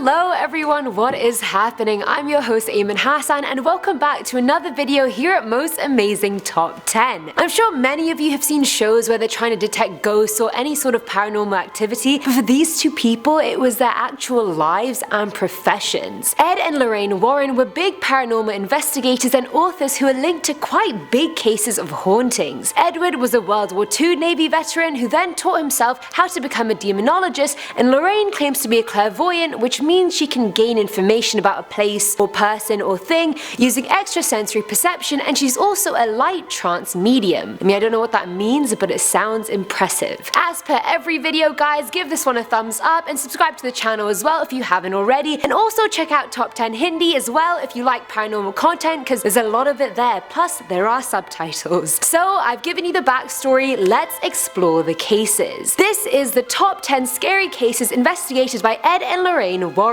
Hello everyone, what is happening? I'm your host Ayman Hassan and welcome back to another video here at Most Amazing Top 10. I'm sure many of you have seen shows where they're trying to detect ghosts or any sort of paranormal activity, but for these two people it was their actual lives and professions. Ed and Lorraine Warren were big paranormal investigators and authors who are linked to quite big cases of hauntings. Edward was a World War II Navy veteran who then taught himself how to become a demonologist, and Lorraine claims to be a clairvoyant, which means she can gain information about a place or person or thing using extrasensory perception, and she's also a light trance medium. I mean, I don't know what that means, but it sounds impressive. As per every video, guys, give this one a thumbs up and subscribe to the channel as well if you haven't already, and also check out Top 10 Hindi as well if you like paranormal content, because there's a lot of it there, plus there are subtitles. So I've given you the backstory, let's explore the cases. This is the top 10 scary cases investigated by Ed and Lorraine Warren.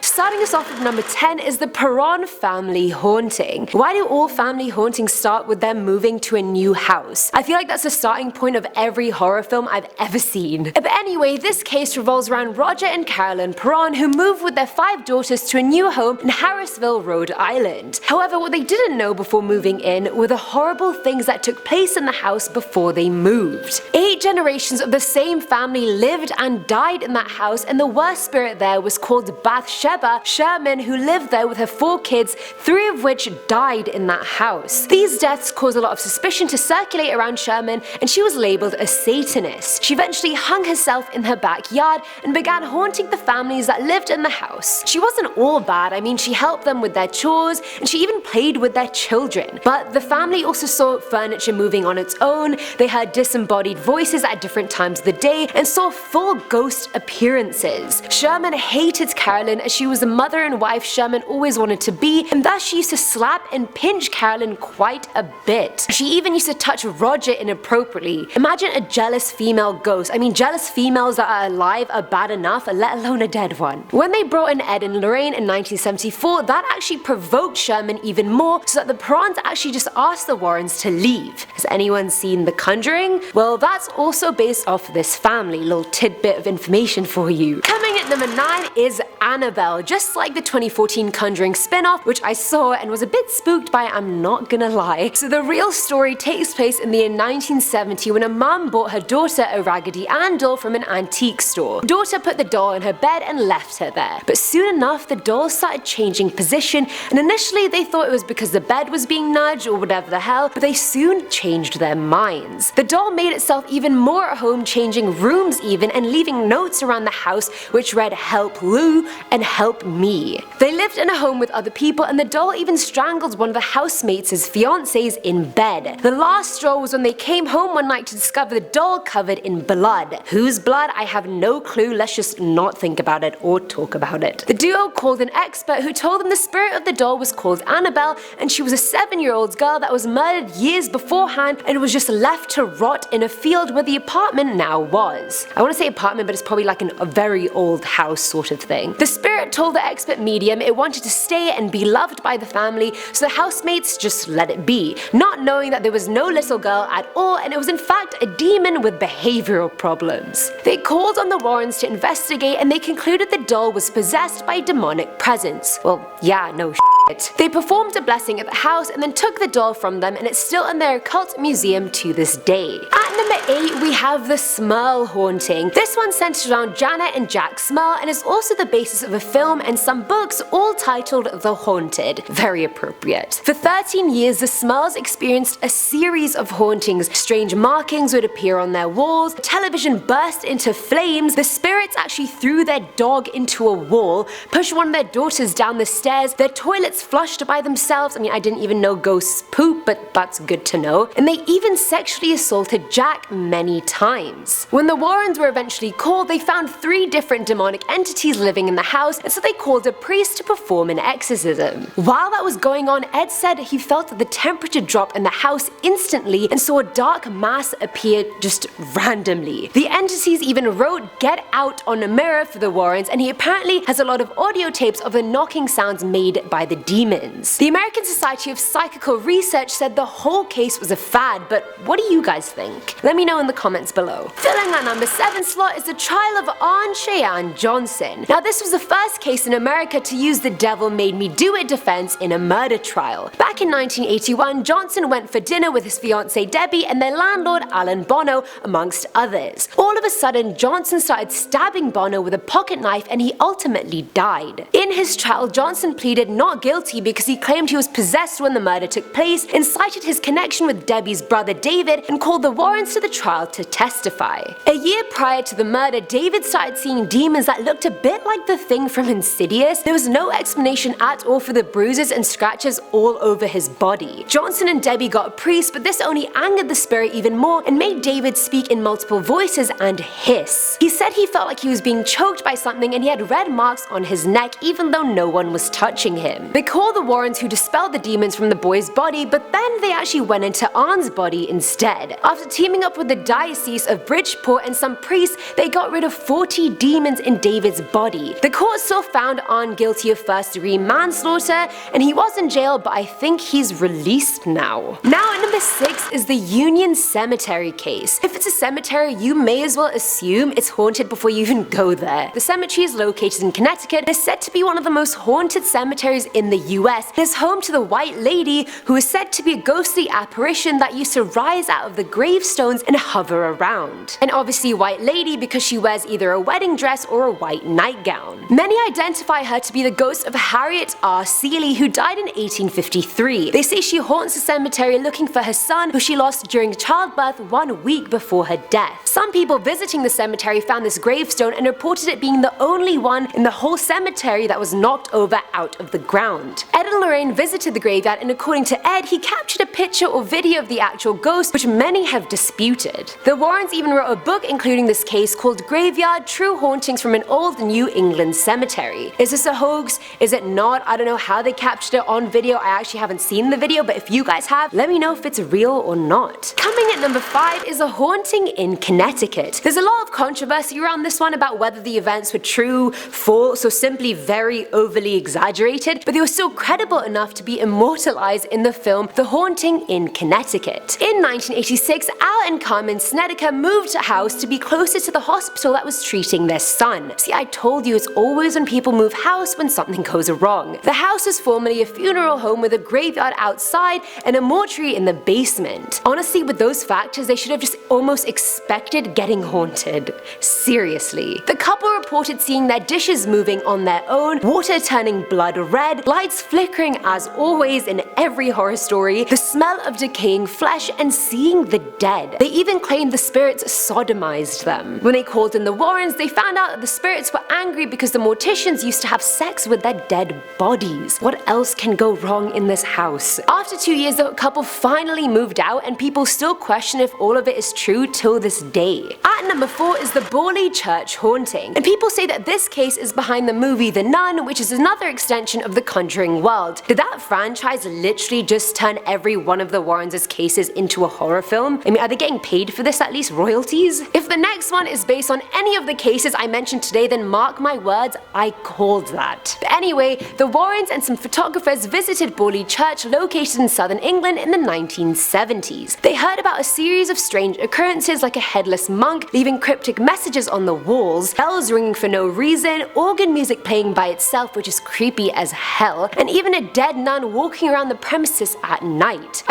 Starting us off with number 10 is the Perron family haunting. Why do all family hauntings start with them moving to a new house? I feel like that's the starting point of every horror film I've ever seen. But anyway, this case revolves around Roger and Carolyn Perron, who moved with their 5 daughters to a new home in Harrisville, Rhode Island. However, what they didn't know before moving in were the horrible things that took place in the house before they moved. 8 generations of the same family lived and died in that house, and the worst spirit there was called Bathsheba Sherman, who lived there with her 4 kids, 3 of which died in that house. These deaths caused a lot of suspicion to circulate around Sherman, and she was labeled a Satanist. She eventually hung herself in her backyard and began haunting the families that lived in the house. She wasn't all bad, I mean, she helped them with their chores, and she even played with their children. But the family also saw furniture moving on its own, they heard disembodied voices at different times of the day, and saw full ghost appearances. Sherman hated Carolyn as she was the mother and wife Sherman always wanted to be, and thus she used to slap and pinch Carolyn quite a bit. She even used to touch Roger inappropriately. Imagine a jealous female ghost. I mean, jealous females that are alive are bad enough, let alone a dead one. When they brought in Ed and Lorraine in 1974, that actually provoked Sherman even more, so that the Perrons actually just asked the Warrens to leave. Has anyone seen The Conjuring? Well, that's also based off this family. Little tidbit of information for you. Coming at number 9 is Annabelle. Just like the 2014 Conjuring spin-off, which I saw and was a bit spooked by, I'm not gonna lie. So the real story takes place in the year 1970 when a mum bought her daughter a Raggedy Ann doll from an antique store. Daughter put the doll in her bed and left her there. But soon enough, the doll started changing position, and initially they thought it was because the bed was being nudged or whatever the hell, but they soon changed their minds. The doll made itself even more at home, changing rooms even, and leaving notes around the house which read "Help Lou" and "Help me." They lived in a home with other people, and the doll even strangled one of the housemates' fiancés in bed. The last straw was when they came home one night to discover the doll covered in blood. Whose blood? I have no clue, let's just not think about it or talk about it. The duo called an expert who told them the spirit of the doll was called Annabelle, and she was a 7-year-old girl that was murdered years beforehand and was just left to rot in a field where the apartment now was. I want to say apartment, but it's probably like a very old house sort of thing. The spirit told the expert medium it wanted to stay and be loved by the family, so the housemates just let it be, not knowing that there was no little girl at all, and it was in fact a demon with behavioral problems. They called on the Warrens to investigate, and they concluded the doll was possessed by a demonic presence. Well, yeah, no shit. They performed a blessing at the house and then took the doll from them, and it's still in their occult museum to this day. At number 8, we have the Smurl haunting. This one centers around Janet and Jack Smurl and is also the basis of a film and some books, all titled The Haunted. Very appropriate. For 13 years, the Smurls experienced a series of hauntings. Strange markings would appear on their walls, television burst into flames, the spirits actually threw their dog into a wall, pushed one of their daughters down the stairs, their toilets flushed by themselves. I mean, I didn't even know ghosts poop, but that's good to know. And they even sexually assaulted Jack many times. When the Warrens were eventually called, they found 3 different demonic entities living in the house, and so they called a priest to perform an exorcism. While that was going on, Ed said he felt that the temperature drop in the house instantly and saw a dark mass appear just randomly. The entities even wrote "Get Out" on a mirror for the Warrens, and he apparently has a lot of audio tapes of the knocking sounds made by the demons. The American Society of Psychical Research said the whole case was a fad, but what do you guys think? Let me know in the comments below. Filling our number 7 slot is the trial of Aunt Cheyenne Johnson. Now this was the first case in America to use the devil made me do it defense in a murder trial. Back in 1981, Johnson went for dinner with his fiancée Debbie and their landlord Alan Bono, amongst others. All of a sudden, Johnson started stabbing Bono with a pocket knife and he ultimately died. In his trial, Johnson pleaded not guilty because he claimed he was possessed when the murder took place, incited his connection with Debbie's brother David, and called the Warrens to the trial to testify. A year prior to the murder, David started seeing demons that looked a bit like the Thing from Insidious. There was no explanation at all for the bruises and scratches all over his body. Johnson and Debbie got a priest, but this only angered the spirit even more and made David speak in multiple voices and hiss. He said he felt like he was being choked by something and he had red marks on his neck even though no one was touching him. They called the Warrens, who dispelled the demons from the boy's body, but then they actually went into Ann's body instead. After teaming up with the Diocese of Bridgeport and some priests, they got rid of 40 demons in David's body. The court still found Ann guilty of first-degree manslaughter, and he was in jail, but I think he's released now. Now at number 6 is the Union Cemetery case. If it's a cemetery, you may as well assume it's haunted before you even go there. The cemetery is located in Connecticut and is said to be one of the most haunted cemeteries in the US. It is home to the White Lady, who is said to be a ghostly apparition that used to rise out of the gravestones and hover around. And obviously White Lady because she wears either a wedding dress or a white nightgown. Many identify her to be the ghost of Harriet R. Seeley, who died in 1853. They say she haunts the cemetery looking for her son, who she lost during childbirth 1 week before her death. Some people visiting the cemetery found this gravestone and reported it being the only one in the whole cemetery that was knocked over out of the ground. Ed and Lorraine visited the graveyard, and according to Ed, he captured a picture or video of the actual ghost, which many have disputed. The Warrens even wrote a book including this case called Graveyard: True Hauntings from an Old New England Cemetery. Is this a hoax? Is it not? I don't know how they captured it on video. I actually haven't seen the video, but if you guys have, let me know if it's real or not. Coming at number 5 is a haunting in Connecticut. There's a lot of controversy around this one about whether the events were true, false, or simply very overly exaggerated, but they were still credible enough to be immortalized in the film The Haunting in Connecticut. In 1986, Al and Carmen Snedeker moved a house to be closer to the hospital that was treating their son. See, I told you it's always when people move house when something goes wrong. The house was formerly a funeral home with a graveyard outside and a mortuary in the basement. Honestly, with those factors, they should have just almost expected getting haunted. Seriously. The couple reported seeing their dishes moving on their own, water turning blood red, lights flickering as always in every horror story, the smell of decaying flesh, and seeing the dead. They even claimed the spirits sodomized them. When they called in the Warrens, they found out that the spirits were angry because the morticians used to have sex with their dead bodies. What else can go wrong in this house? After 2 years, the couple finally moved out, and people still question if all of it is true till this day. At number 4 is the Borley Church haunting, and people say that this case is behind the movie The Nun, which is another extension of the Conjuring world. Did that franchise literally just turn every one of the Warrens' cases into a horror film? I mean, are they getting paid for this, at least royalties? If the next one is based on any of the cases I mentioned today, then mark my words, I called that. But anyway, the Warrens and some photographers visited Borley Church, located in southern England in the 1970s. They heard about a series of strange occurrences like a headless monk leaving cryptic messages on the walls, bells ringing for no reason, organ music playing by itself, which is creepy as hell, and even a dead nun walking around the premises at night.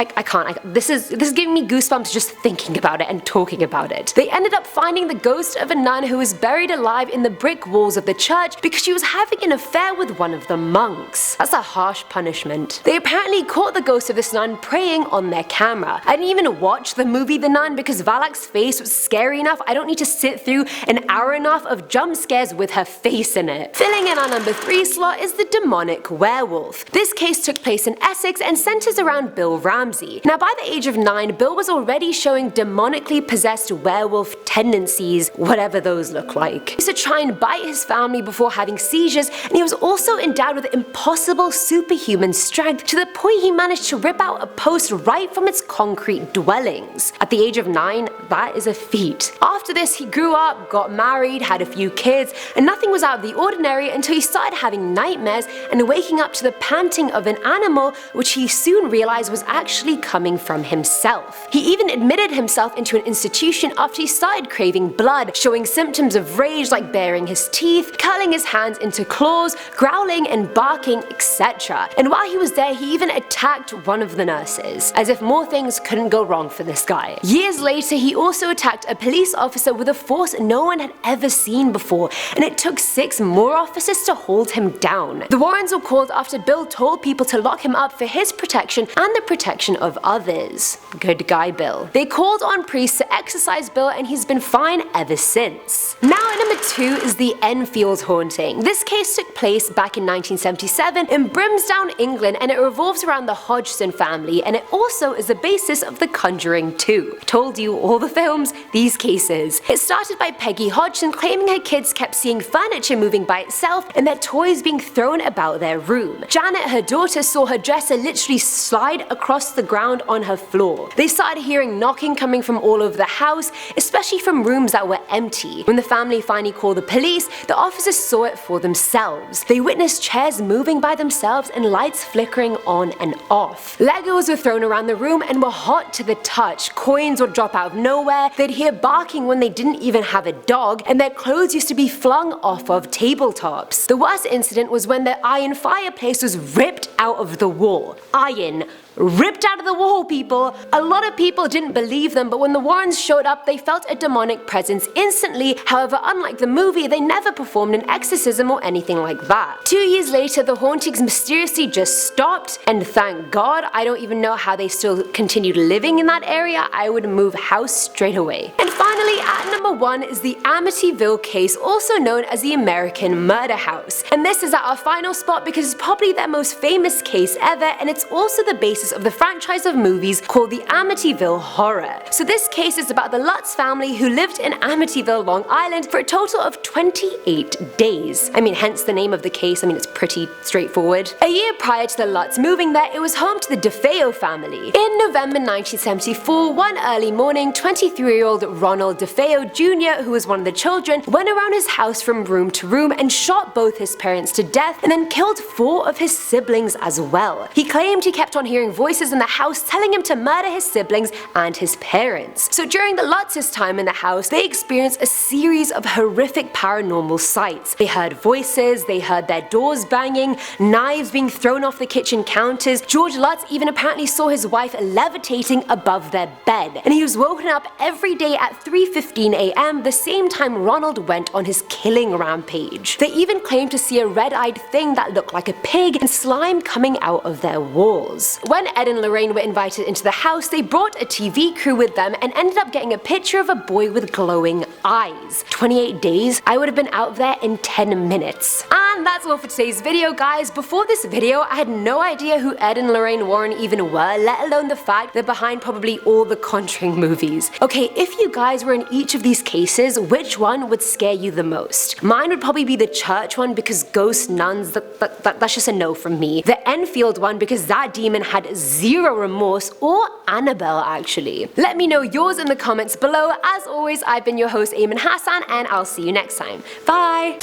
This is giving me goosebumps just thinking about it and talking about it. They ended up finding the ghost of a nun who was buried alive in the brick walls of the church because she was having an affair with one of the monks. That's a harsh punishment. They apparently caught the ghost of this nun praying on their camera. I didn't even watch the movie The Nun because Valak's face was scary enough. I don't need to sit through an hour and a half of jump scares with her face in it. Filling in our number 3 slot is the demonic werewolf. This case took place in Essex and centers around Bill Ramsey. Now, by the age of 9, Bill was already showing demonically possessed werewolf tendencies, whatever those look like. He used to try and bite his family before having seizures, and he was also endowed with impossible superhuman strength to the point he managed to rip out a post right from its concrete dwellings. At the age of 9, that is a feat. After this, he grew up, got married, had a few kids, and nothing was out of the ordinary until he started having nightmares and waking waking up to the panting of an animal, which he soon realized was actually coming from himself. He even admitted himself into an institution after he started craving blood, showing symptoms of rage like baring his teeth, curling his hands into claws, growling and barking, etc. And while he was there, he even attacked one of the nurses, as if more things couldn't go wrong for this guy. Years later, he also attacked a police officer with a force no one had ever seen before, and it took 6 more officers to hold him down. The Warrens were called after Bill told people to lock him up for his protection and the protection of others. Good guy, Bill. They called on priests to exorcise Bill, and he's been fine ever since. Now at number 2 is the Enfield haunting. This case took place back in 1977 in Brimsdown, England, and it revolves around the Hodgson family, and it also is the basis of The Conjuring 2. Told you, all the films, these cases. It started by Peggy Hodgson claiming her kids kept seeing furniture moving by itself and their toys being thrown about their room. Janet, her daughter, saw her dresser literally slide across the ground on her floor. They started hearing knocking coming from all over the house, especially from rooms that were empty. When the family finally called the police, the officers saw it for themselves. They witnessed chairs moving by themselves and lights flickering on and off. Legos were thrown around the room and were hot to the touch. Coins would drop out of nowhere, they'd hear barking when they didn't even have a dog, and their clothes used to be flung off of tabletops. The worst incident was when the iron fireplace was ripped out of the wall. Iron ripped out of the wall, people. A lot of people didn't believe them, but when the Warrens showed up, they felt a demonic presence instantly. However, unlike the movie, they never performed an exorcism or anything like that. 2 years later, the hauntings mysteriously just stopped, and thank God. I don't even know how they still continued living in that area. I would move house straight away. And finally, at number 1 is the Amityville case, also known as the American Murder House. And this is at our final spot because it's probably their most famous case ever, and it's also the basis of the franchise of movies called the Amityville Horror. So this case is about the Lutz family who lived in Amityville, Long Island for a total of 28 days. I mean, hence the name of the case. I mean, it's pretty straightforward. A year prior to the Lutz moving there, it was home to the DeFeo family. In November 1974, one early morning, 23-year-old Ronald DeFeo Jr., who was one of the children, went around his house from room to room and shot both his parents to death and then killed 4 of his siblings as well. He claimed he kept on hearing voices in the house telling him to murder his siblings and his parents. So during the Lutz's time in the house, they experienced a series of horrific paranormal sights. They heard voices, they heard their doors banging, knives being thrown off the kitchen counters. George Lutz even apparently saw his wife levitating above their bed, and he was woken up every day at 3:15 a.m., the same time Ronald went on his killing rampage. They even claimed to see a red-eyed thing that looked like a pig and slime coming out of their walls. When Ed and Lorraine were invited into the house, they brought a TV crew with them and ended up getting a picture of a boy with glowing eyes. 28 days? I would have been out there in 10 minutes. And that's all for today's video, guys. Before this video, I had no idea who Ed and Lorraine Warren even were, let alone the fact they're behind probably all the Conjuring movies. Okay, if you guys were in each of these cases, which one would scare you the most? Mine would probably be the church one because ghost nuns, that's just a no from me. The Enfield one because that demon had zero remorse, or Annabelle actually. Let me know yours in the comments below. As always, I've been your host Ayman Hassan, and I'll see you next time. Bye!